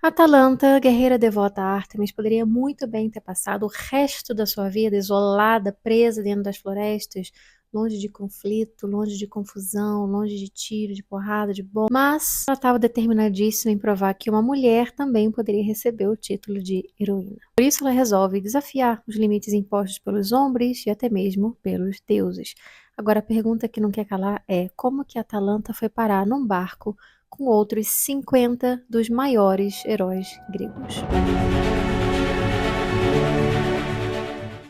Atalanta, guerreira devota a Ártemis, poderia muito bem ter passado o resto da sua vida isolada, presa dentro das florestas, longe de conflito, longe de confusão, longe de tiro, de porrada, de bomba. Mas ela estava determinadíssima em provar que uma mulher também poderia receber o título de heroína. Por isso ela resolve desafiar os limites impostos pelos homens e até mesmo pelos deuses. Agora a pergunta que não quer calar é: como que Atalanta foi parar num barco com outros 50 dos maiores heróis gregos?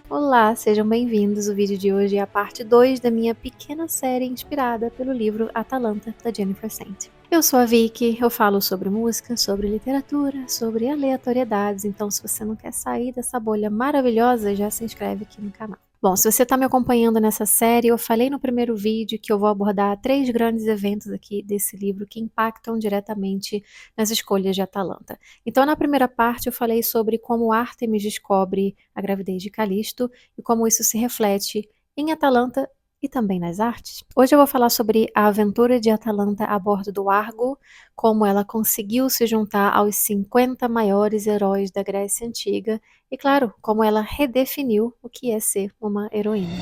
Olá, sejam bem-vindos. O vídeo de hoje é a parte 2 da minha pequena série inspirada pelo livro Atalanta, da Jennifer Saint. Eu sou a Vicky, eu falo sobre música, sobre literatura, sobre aleatoriedades, então se você não quer sair dessa bolha maravilhosa, já se inscreve aqui no canal. Bom, se você está me acompanhando nessa série, eu falei no primeiro vídeo que eu vou abordar 3 grandes eventos aqui desse livro que impactam diretamente nas escolhas de Atalanta. Então, na primeira parte, eu falei sobre como Ártemis descobre a gravidez de Calisto e como isso se reflete em Atalanta e também nas artes. Hoje eu vou falar sobre a aventura de Atalanta a bordo do Argo, como ela conseguiu se juntar aos 50 maiores heróis da Grécia Antiga e, claro, como ela redefiniu o que é ser uma heroína.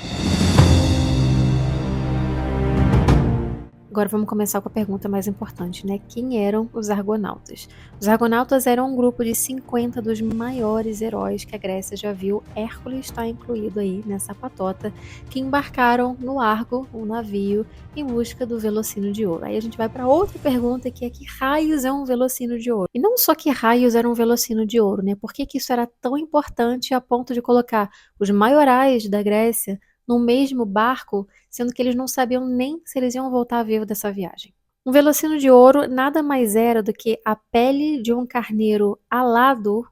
Agora vamos começar com a pergunta mais importante, né? Quem eram os Argonautas? Os Argonautas eram um grupo de 50 dos maiores heróis que a Grécia já viu. Hércules está incluído aí nessa patota, que embarcaram no Argo, um navio, em busca do Velocino de Ouro. Aí a gente vai para outra pergunta, que é: que raios é um Velocino de Ouro? E não só que raios era um Velocino de Ouro, né? Por que que isso era tão importante a ponto de colocar os maiorais da Grécia no mesmo barco, sendo que eles não sabiam nem se eles iam voltar vivos dessa viagem? Um velocino de ouro nada mais era do que a pele de um carneiro alado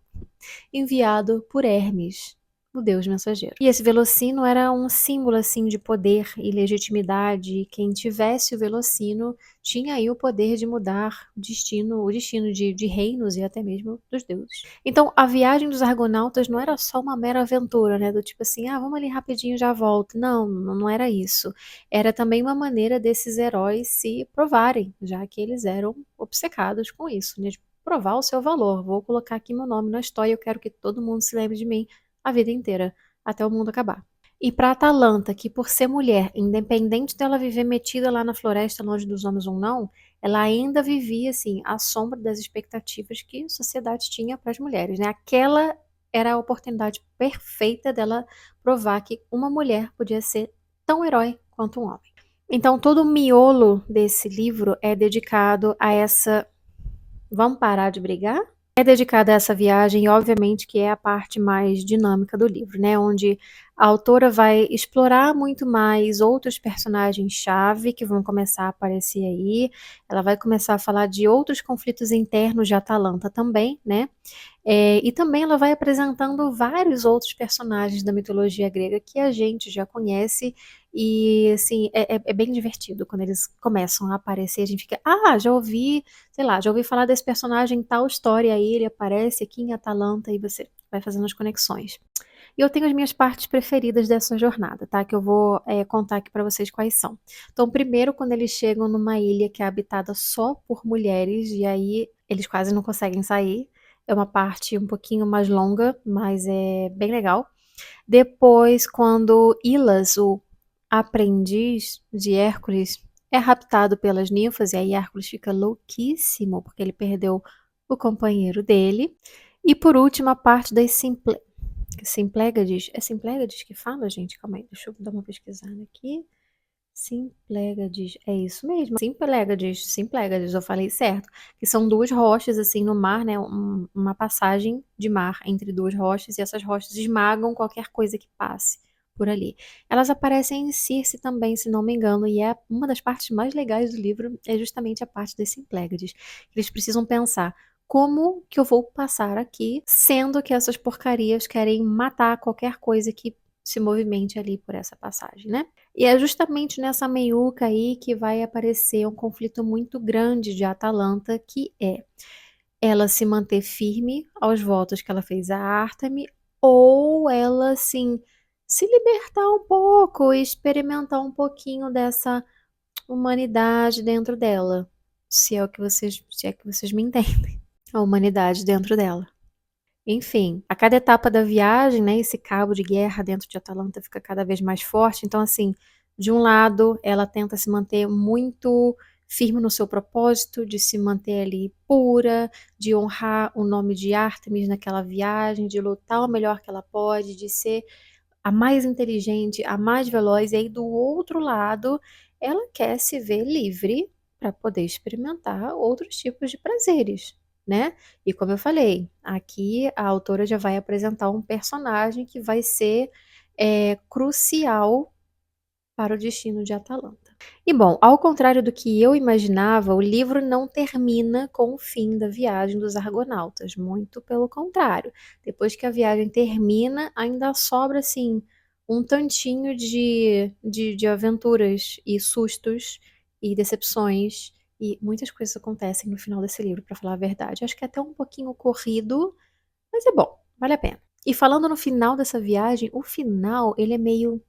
enviado por Hermes, o deus mensageiro. E esse velocino era um símbolo assim de poder e legitimidade. Quem tivesse o velocino tinha aí o poder de mudar o destino de reinos e até mesmo dos deuses. Então, a viagem dos argonautas não era só uma mera aventura, né, do tipo assim, ah, vamos ali rapidinho já volto. Não, não era isso. Era também uma maneira desses heróis se provarem, já que eles eram obcecados com isso, né, de provar o seu valor. Vou colocar aqui meu nome na história, eu quero que todo mundo se lembre de mim a vida inteira, até o mundo acabar. E para Atalanta, que por ser mulher, independente dela viver metida lá na floresta, longe dos homens ou não, ela ainda vivia assim à sombra das expectativas que a sociedade tinha para as mulheres, né? Aquela era a oportunidade perfeita dela provar que uma mulher podia ser tão herói quanto um homem. Então todo o miolo desse livro é dedicado a essa "vamos parar de brigar?" É dedicada a essa viagem e obviamente que é a parte mais dinâmica do livro, né, onde a autora vai explorar muito mais outros personagens-chave que vão começar a aparecer aí. Ela vai começar a falar de outros conflitos internos de Atalanta também, né, e também ela vai apresentando vários outros personagens da mitologia grega que a gente já conhece e, assim, é bem divertido quando eles começam a aparecer, a gente fica: "Ah, já ouvi, sei lá, já ouvi falar desse personagem em tal história aí, ele aparece aqui em Atalanta", e você vai fazendo as conexões. E eu tenho as minhas partes preferidas dessa jornada, tá, que eu vou, contar aqui pra vocês quais são. Então, primeiro, quando eles chegam numa ilha que é habitada só por mulheres, e aí eles quase não conseguem sair, é uma parte um pouquinho mais longa, mas é bem legal. Depois, quando Ilas, o aprendiz de Hércules, é raptado pelas ninfas, e aí Hércules fica louquíssimo, porque ele perdeu o companheiro dele. E por último, a parte das Simplégades. É Simplégades que fala, gente? Calma aí, deixa eu dar uma pesquisada aqui. Simplégades, é isso mesmo. Simplégades, eu falei certo. Que são duas rochas assim no mar, né? Uma passagem de mar entre duas rochas, e essas rochas esmagam qualquer coisa que passe por ali. Elas aparecem em Circe também, se não me engano, e é uma das partes mais legais do livro, é justamente a parte das Simplégades. Eles precisam pensar: como que eu vou passar aqui, sendo que essas porcarias querem matar qualquer coisa que se movimente ali por essa passagem, né? E é justamente nessa meiuca aí que vai aparecer um conflito muito grande de Atalanta, que é ela se manter firme aos votos que ela fez a Árteme, ou ela, assim, se libertar um pouco e experimentar um pouquinho dessa humanidade dentro dela, se é que vocês me entendem. a humanidade dentro dela. Enfim, a cada etapa da viagem, né, esse cabo de guerra dentro de Atalanta fica cada vez mais forte. Então, assim, de um lado, ela tenta se manter muito firme no seu propósito, de se manter ali pura, de honrar o nome de Ártemis naquela viagem, de lutar o melhor que ela pode, de ser a mais inteligente, a mais veloz. E aí, do outro lado, ela quer se ver livre para poder experimentar outros tipos de prazeres, né? E como eu falei, aqui a autora já vai apresentar um personagem que vai ser crucial para o destino de Atalanta. E bom, ao contrário do que eu imaginava, o livro não termina com o fim da viagem dos argonautas, muito pelo contrário. Depois que a viagem termina, ainda sobra assim um tantinho de aventuras e sustos e decepções, e muitas coisas acontecem no final desse livro, para falar a verdade. Acho que é até um pouquinho corrido, mas é bom, vale a pena. E falando no final dessa viagem, o final ele é meio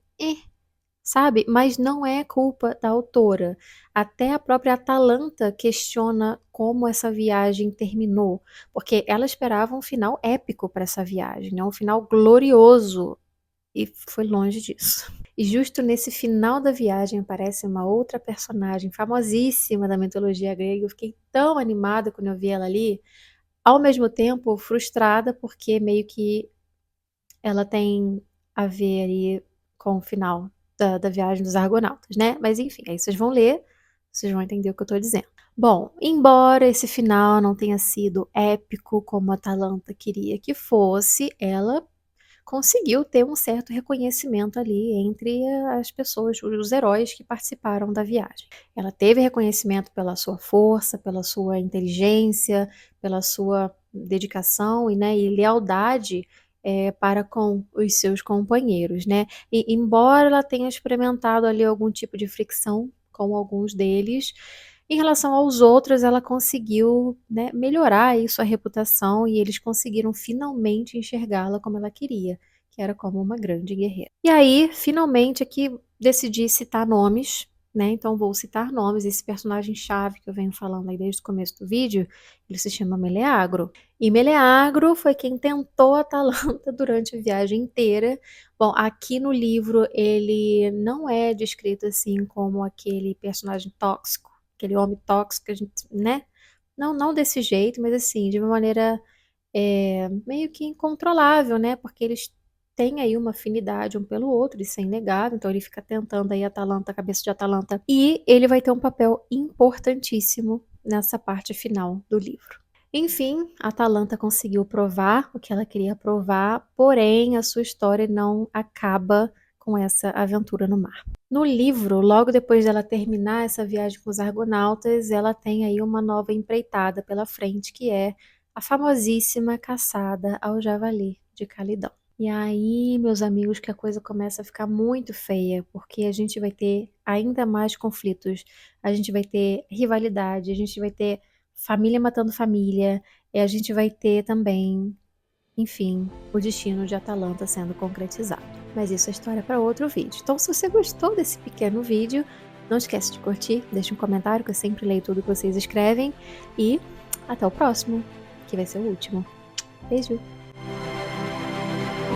sabe? Mas não é culpa da autora. Até a própria Atalanta questiona como essa viagem terminou, porque ela esperava um final épico para essa viagem, né? Um final glorioso, e foi longe disso. E justo nesse final da viagem aparece uma outra personagem famosíssima da mitologia grega. Eu fiquei tão animada quando eu vi ela ali, ao mesmo tempo frustrada, porque meio que ela tem a ver ali com o final da viagem dos Argonautas, né? Mas enfim, aí vocês vão ler, vocês vão entender o que eu tô dizendo. Bom, embora esse final não tenha sido épico como a Atalanta queria que fosse, ela conseguiu ter um certo reconhecimento ali entre as pessoas, os heróis que participaram da viagem. Ela teve reconhecimento pela sua força, pela sua inteligência, pela sua dedicação e lealdade para com os seus companheiros, né? E embora ela tenha experimentado ali algum tipo de fricção com alguns deles, em relação aos outros, ela conseguiu, né, melhorar aí sua reputação e eles conseguiram finalmente enxergá-la como ela queria, que era como uma grande guerreira. E aí, finalmente, aqui decidi citar nomes, né? Então vou citar nomes. Esse personagem-chave que eu venho falando aí desde o começo do vídeo, ele se chama Meleagro. E Meleagro foi quem tentou a Atalanta durante a viagem inteira. Bom, aqui no livro ele não é descrito assim como aquele personagem tóxico, aquele homem tóxico que a gente, né? Não, não desse jeito, mas assim, de uma maneira meio que incontrolável, né? Porque eles têm aí uma afinidade um pelo outro, isso é inegável. Então ele fica tentando aí Atalanta, a cabeça de Atalanta. E ele vai ter um papel importantíssimo nessa parte final do livro. Enfim, a Atalanta conseguiu provar o que ela queria provar, porém a sua história não acaba com essa aventura no mar. No livro, logo depois dela terminar essa viagem com os Argonautas, ela tem aí uma nova empreitada pela frente, que é a famosíssima caçada ao javali de Calidão. E aí, meus amigos, que a coisa começa a ficar muito feia, porque a gente vai ter ainda mais conflitos, a gente vai ter rivalidade, a gente vai ter família matando família, e a gente vai ter também, enfim, o destino de Atalanta sendo concretizado. Mas isso é história para outro vídeo. Então, se você gostou desse pequeno vídeo, não esquece de curtir, deixa um comentário que eu sempre leio tudo que vocês escrevem, e até o próximo, que vai ser o último. Beijo!